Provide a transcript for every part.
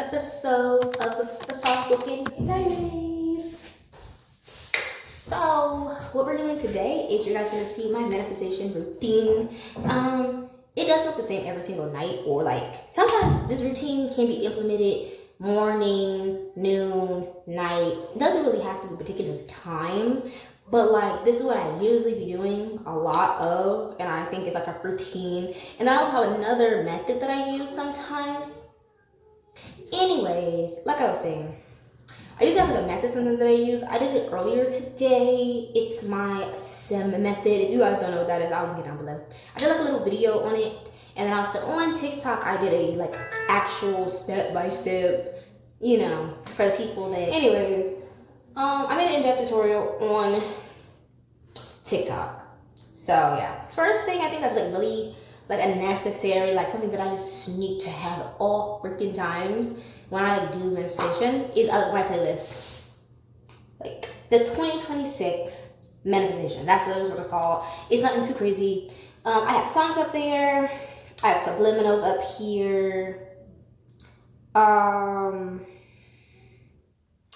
episode of the Soft Spoken Diaries. So, what we're doing today is you guys gonna see my manifestation routine. It doesn't look the same every single night, or like sometimes this routine can be implemented morning, noon, night. It doesn't really have to be a particular time, but like this is what I usually be doing a lot of, and I think it's like a routine. And then I also have another method that I use sometimes. Anyways, like I was saying, I usually have like a method sometimes that I use. I did it earlier today. It's my SIM method. If you guys don't know what that is, I'll link it down below. I did like a little video on it, and then also on TikTok I did a like actual step-by-step, you know, for the people that. Anyways, I made an in-depth tutorial on TikTok. So yeah, first thing I think that's like really like a necessary, like something that I just need to have all freaking times when I like, do manifestation is my playlist. Like the 2026 manifestation. That's what it's called. It's nothing too crazy. I have songs up there. I have subliminals up here.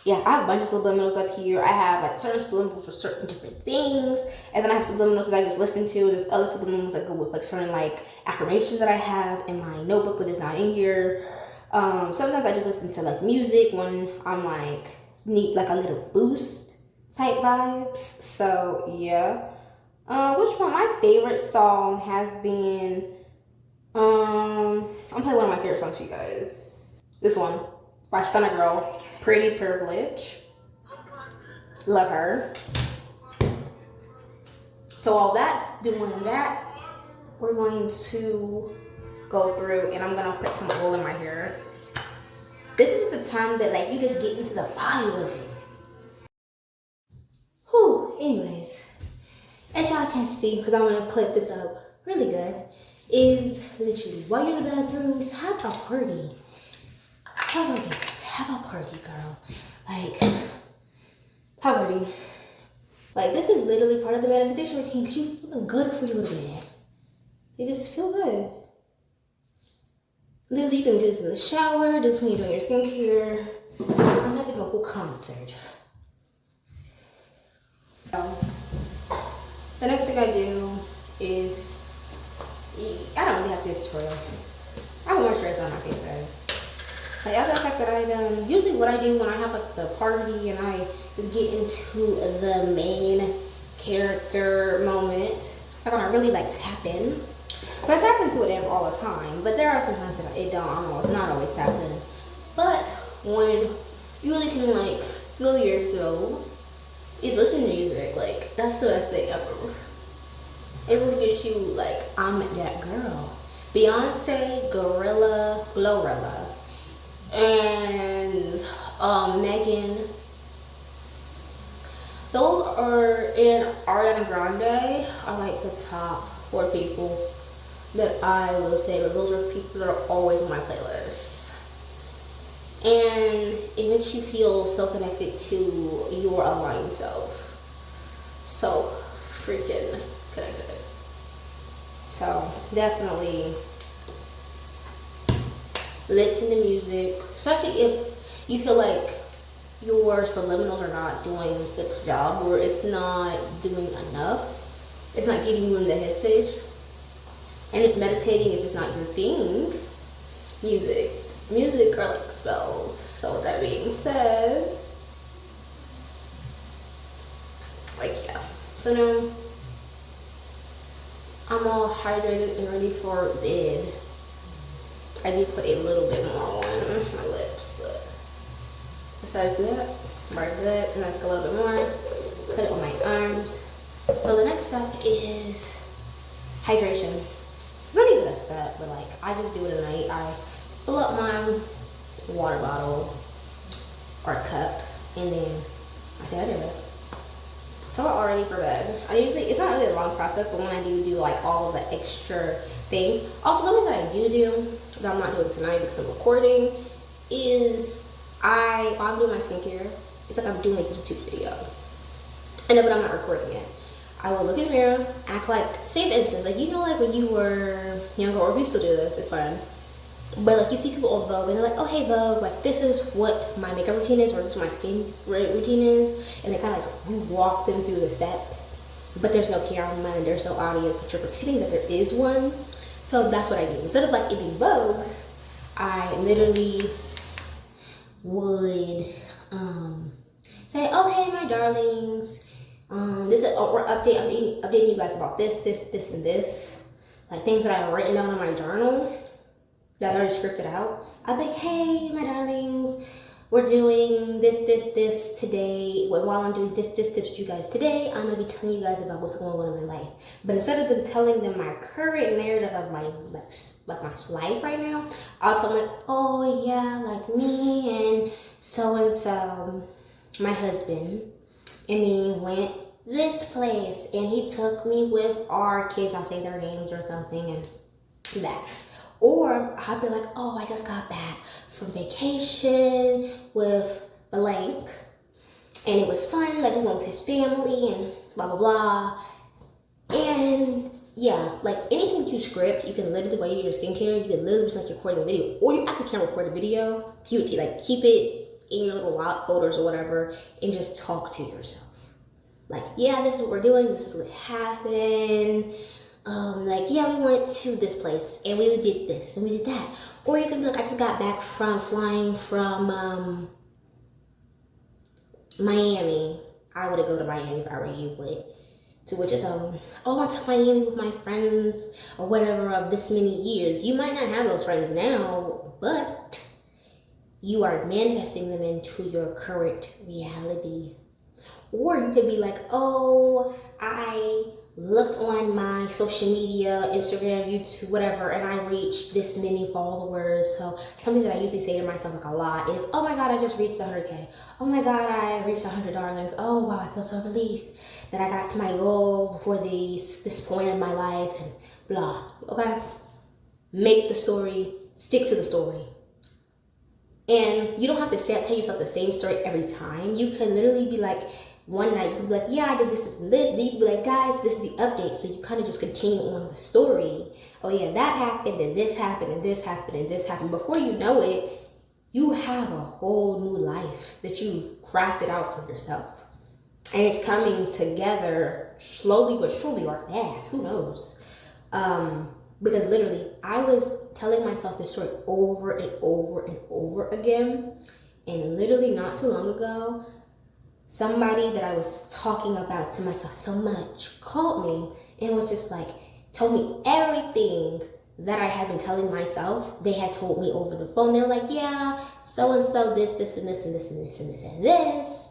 Yeah, I have a bunch of subliminals up here. I have like certain subliminals for certain different things, and then I have subliminals that I just listen to. There's other subliminals that go with like certain like affirmations that I have in my notebook, but it's not in here. Sometimes I just listen to like music when I'm like need like a little boost type vibes. So yeah. Which one? My favorite song has been I'm playing one of my favorite songs for you guys. This one by Stunna Girl, Pretty Privilege. Love her. So while that's doing that, we're going to go through and I'm gonna put some oil in my hair. This is the time that like you just get into the vibe of it. Whew, anyways, as y'all can see, because I want to clip this up really good, is literally while you're in the bathrooms, have a party. Have a party, girl. Like, have a party. Like, this is literally part of the manifestation routine because you feel good before you go to bed. You just feel good. Literally, you can do this in the shower, this when you're doing your skincare. I'm having a whole concert. The next thing I do is, I don't really have to do a tutorial. I have moisturizer on my face, guys. Like after the fact that I done, usually what I do when I have like the party and I just get into the main character moment, like when I really like tap in. Because I tap into it all the time, but there are some times that I'm not always tapped in. But when you really can like feel yourself, is listening to music. Like that's the best thing ever. It really gets you like, I'm that girl. Beyonce, Gorilla, Glorilla, and Megan. Those are, and Ariana Grande are like the top 4 people that I will say, like those are people that are always on my playlist. And it makes you feel so connected to your aligned self. So freaking connected. So definitely listen to music, especially if you feel like your subliminals are not doing its job or it's not doing enough. It's not getting you in the headspace. And if meditating is just not your thing, music are like spells. So with that being said, like yeah. So now I'm all hydrated and ready for bed. I do put a little bit more on my lips, but besides that, we're good. And I take a little bit more, put it on my arms. So the next step is hydration. It's not even a step, but like I just do it at night. I fill up my water bottle or cup, and then I say I did it. So we're all ready for bed. It's not really a long process, but when I do like all of the extra things. Also, something that I do that I'm not doing tonight because I'm recording is while I'm doing my skincare, it's like I'm doing a YouTube video. And then, but I'm not recording it. I will look in the mirror, act like, say for instance, like you know like when you were younger, or if you still do this, it's fine. But like you see people on Vogue and they're like, oh hey Vogue, like this is what my makeup routine is, or this is what my skin routine is, and they kind of like we walk them through the steps, but there's no camera and there's no audience, but you're pretending that there is one. So that's what I do. Instead of like it being Vogue, I literally would say, oh hey my darlings, this is or updating you guys about this, and this, like things that I've written down in my journal that are already scripted out. I'd be like, hey my darlings, we're doing this today. While I'm doing this with you guys today, I'm gonna be telling you guys about what's going on in my life. But instead of them telling them my current narrative of my like my life right now, I'll tell them like, oh yeah, like me and so, my husband and me went this place and he took me with our kids, I'll say their names or something and that. Or I'll be like, oh, I just got back from vacation with blank and it was fun, like we went with his family and blah blah blah. And yeah, like anything you script, you can literally, while you do your skincare, you can literally just like recording a video, or you actually can record a video, keep it in your little lock folders or whatever, and just talk to yourself. Like, yeah, this is what we're doing, this is what happened. Like, yeah, we went to this place and we did this and we did that. Or you can be like, I just got back from flying from Miami. I would go to Miami if I were you, but to which is oh, I went to Miami with my friends or whatever of this many years. You might not have those friends now, but you are manifesting them into your current reality. Or you could be like, oh, I looked on my social media, Instagram, YouTube, whatever, and I reached this many followers. So something that I usually say to myself like a lot is, oh my God, I just reached 100K. Oh my God, I reached 100 darlings. Oh wow, I feel so relieved that I got to my goal before this point in my life and blah, okay? Make the story, stick to the story. And you don't have to tell yourself the same story every time. You can literally be like, one night you can be like, yeah, I did this and this. Then you can be like, guys, this is the update. So you kind of just continue on the story. Oh yeah, that happened and this happened and this happened and this happened. Before you know it, you have a whole new life that you've crafted out for yourself. And it's coming together slowly but surely, or fast, who knows? Because literally, I was telling myself this story over and over and over again. And literally not too long ago, somebody that I was talking about to myself so much called me and was just like, told me everything that I had been telling myself. They had told me over the phone. They were like, yeah, so-and-so, this, and this, and this, and this, and this, and this.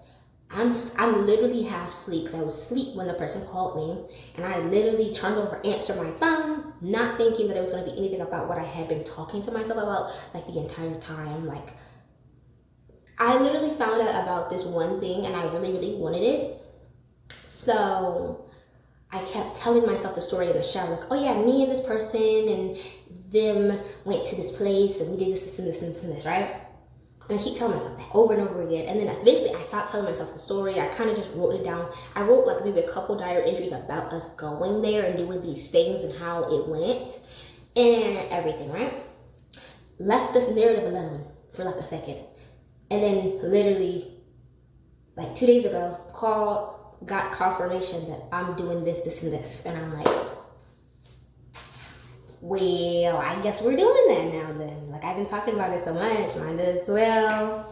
I'm literally half asleep because I was asleep when the person called me, and I literally turned over, answered my phone, not thinking that it was going to be anything about what I had been talking to myself about like the entire time. Like, I literally found out about this one thing and I really, really wanted it. So I kept telling myself the story in the shower, like, oh yeah, me and this person and them went to this place and we did this, and this, and this, and this, right? And I keep telling myself that over and over again. And then eventually I stopped telling myself the story. I kind of just wrote it down. I wrote like maybe a couple diary entries about us going there and doing these things and how it went and everything, right? Left this narrative alone for like a second. And then literally like 2 days ago, got confirmation that I'm doing this, and this. And I'm like, well, I guess we're doing that now then. Like, I've been talking about it so much, might as well.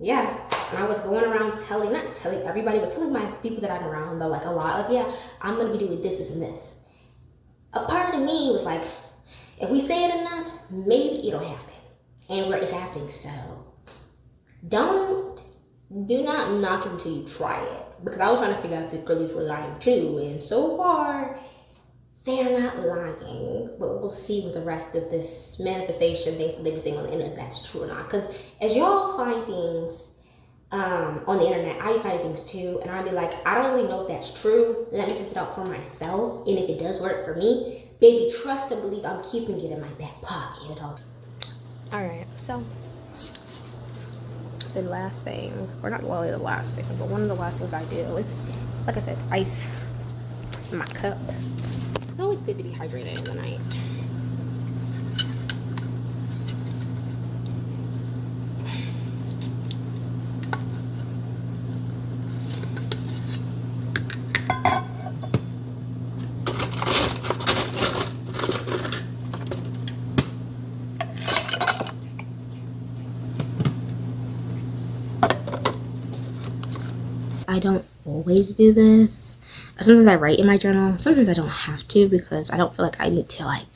Yeah. And I was going around not telling everybody, but telling my people that I'm around though, like a lot. Like, yeah, I'm going to be doing this and this. A part of me was like, if we say it enough, maybe it'll happen. And where it's happening, so do not knock it until you try it. Because I was trying to figure out if the girlies were lying too, and so far they're not lying. But we'll see with the rest of this manifestation things that they be saying on the internet, if that's true or not. Because as y'all find things on the internet, I be finding things too, and I'll be like, I don't really know if that's true. Let me test it out for myself, and if it does work for me, baby, trust and believe I'm keeping it in my back pocket at all. All right, so the last thing, or not really the last thing, but one of the last things I did was, like I said, ice in my cup. It's always good to be hydrated in the night. I don't always do this. Sometimes I write in my journal. Sometimes I don't have to because I don't feel like I need to like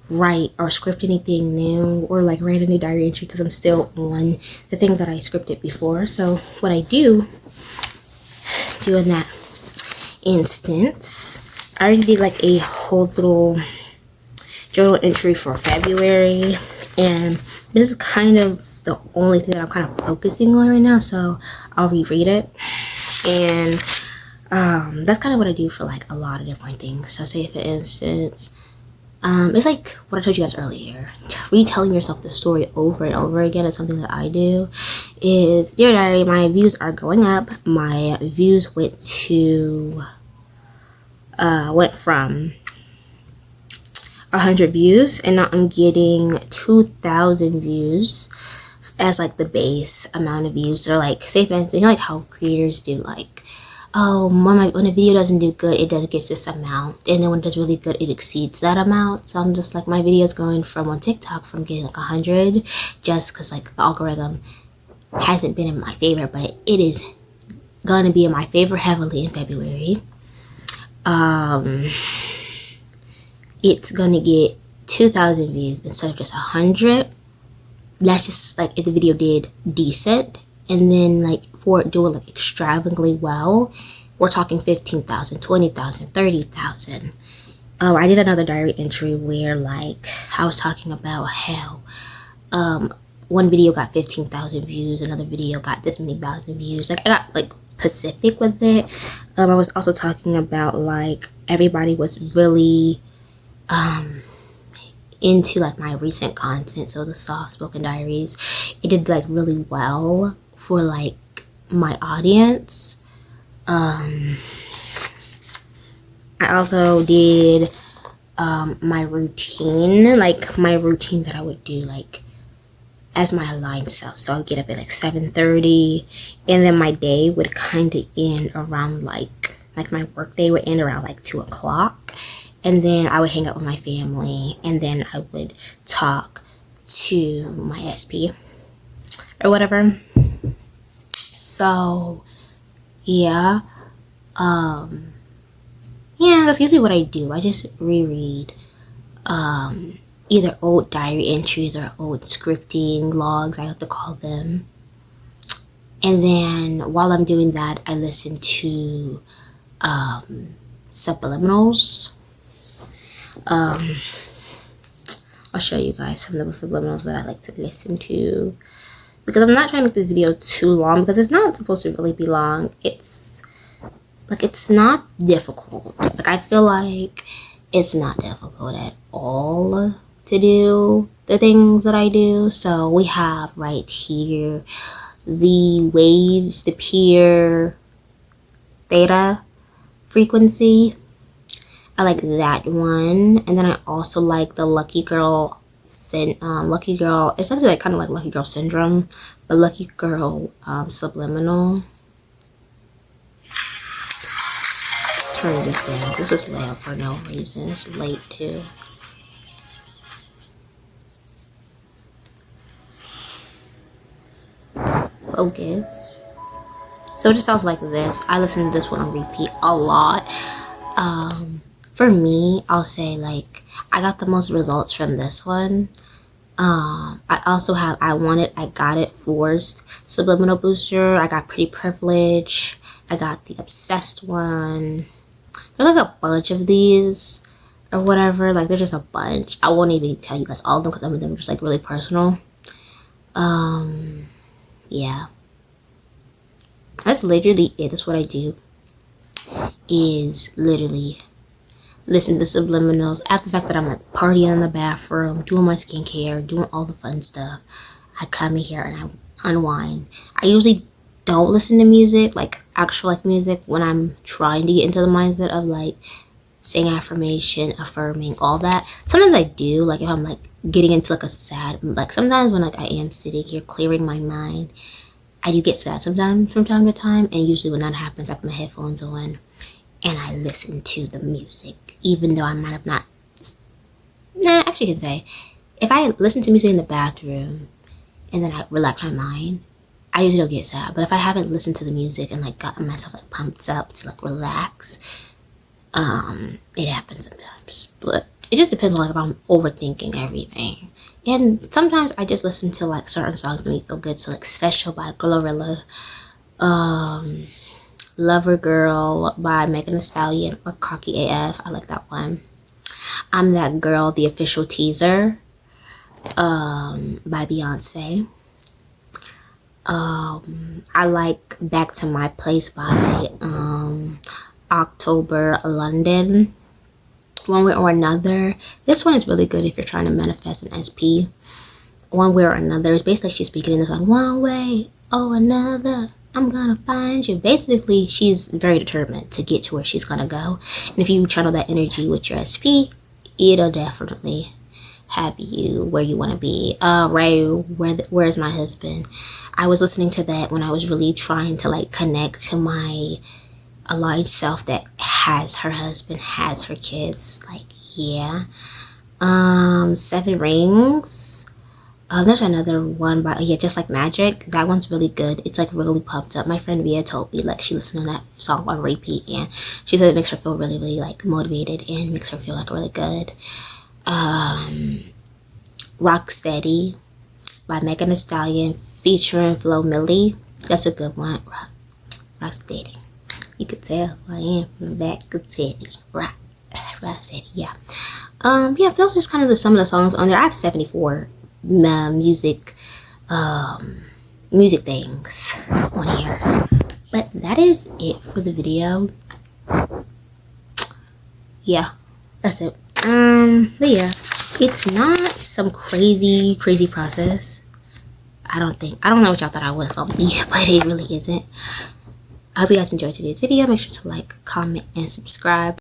write or script anything new or like write a new diary entry because I'm still on the thing that I scripted before. So what I do in that instance, I already did like a whole little journal entry for February, and this is kind of the only thing that I'm kind of focusing on right now, so I'll reread it. And that's kind of what I do for like a lot of different things. So say for instance, it's like what I told you guys earlier, retelling yourself the story over and over again is something that I do. Is, dear diary, my views are going up. My views went from 100 views, and now I'm getting 2,000 views as like the base amount of views. They're like, say for instance, you know, like how creators do, like, oh, when a video doesn't do good, it does get this amount, and then when it does really good, it exceeds that amount. So I'm just like, my video's going from on TikTok from getting like 100 just because like the algorithm hasn't been in my favor, but it is gonna be in my favor heavily in February. It's gonna get 2,000 views instead of just 100. That's just like if the video did decent, and then like for it doing like extravagantly well, we're talking 15,000, 20,000, 30,000. I did another diary entry where like I was talking about how one video got 15,000 views, another video got this many thousand views. Like I got like specific with it. I was also talking about like everybody was really into like my recent content, so the soft spoken diaries, it did like really well for like my audience. I also did my routine, like my routine that I would do like as my aligned self. So I would get up at like 7:30, and then my day would kind of end around like my work day would end around like 2 o'clock. And then I would hang out with my family, and then I would talk to my SP or whatever. So yeah, that's usually what I do. I just reread either old diary entries or old scripting logs, I like to call them. And then while I'm doing that, I listen to subliminals. I'll show you guys some of the subliminals that I like to listen to, because I'm not trying to make this video too long, because it's not supposed to really be long. It's not difficult. Like I feel like it's not difficult at all to do the things that I do. So we have right here the waves, the pure theta frequency. I like that one. And then I also like the Lucky Girl, Lucky Girl, it's actually like kind of like Lucky Girl Syndrome, but Lucky Girl Subliminal. Let's turn this down. This is loud for no reason. It's late too. Focus. So it just sounds like this. I listen to this one on repeat a lot. For me, I'll say like I got the most results from this one. I also have I Want It, I Got It, Forced, Subliminal Booster. I got Pretty Privilege. I got the Obsessed one. There's like a bunch of these or whatever. Like there's just a bunch. I won't even tell you guys all of them because some of them are just like really personal. Yeah. That's literally it. That's what I do. Is literally listen to subliminals. After the fact that I'm like partying in the bathroom, doing my skincare, doing all the fun stuff, I come in here and I unwind. I usually don't listen to music, like actual like music, when I'm trying to get into the mindset of like saying affirmation, affirming, all that. Sometimes I do, like if I'm like getting into like a sad, like sometimes when like I am sitting here clearing my mind, I do get sad sometimes from time to time, and usually when that happens, I put my headphones on and I listen to the music, even though I might have not, actually I can say, if I listen to music in the bathroom and then I relax my mind, I usually don't get sad, but if I haven't listened to the music and like gotten myself like pumped up to like relax, it happens sometimes. But it just depends on like if I'm overthinking everything. And sometimes I just listen to like certain songs that make me feel good. So like Special by Glorilla, Lover Girl by Megan Thee Stallion, or Cocky AF. I like that one. I'm That Girl, the official teaser, by Beyonce. I like Back to My Place by October London. One Way or Another. This one is really good if you're trying to manifest an SP. One Way or Another is basically she's speaking in the song, one way or another, I'm gonna find you. Basically, she's very determined to get to where she's gonna go. And if you channel that energy with your SP, it'll definitely have you where you want to be. Ray, Where's My Husband? I was listening to that when I was really trying to like connect to my aligned self that has her husband, has her kids. Like, yeah. Seven Rings. There's another one by, yeah, Just Like Magic. That one's really good. It's like really pumped up. My friend Via told me like she listened to that song on repeat, and she said it makes her feel really, really like motivated and makes her feel like really good. Rock Steady by Megan Thee Stallion featuring Flo Milli. That's a good one. Rock Steady. You could tell I am from the back of Steady. Rock Steady, yeah. Yeah, those are just kind of some of the songs on there. I have 74 music things on here. But that is it for the video. Yeah, that's it. But yeah, it's not some crazy process. I don't know what y'all thought I was gonna be, but it really isn't. I hope you guys enjoyed today's video. Make sure to like, comment, and subscribe.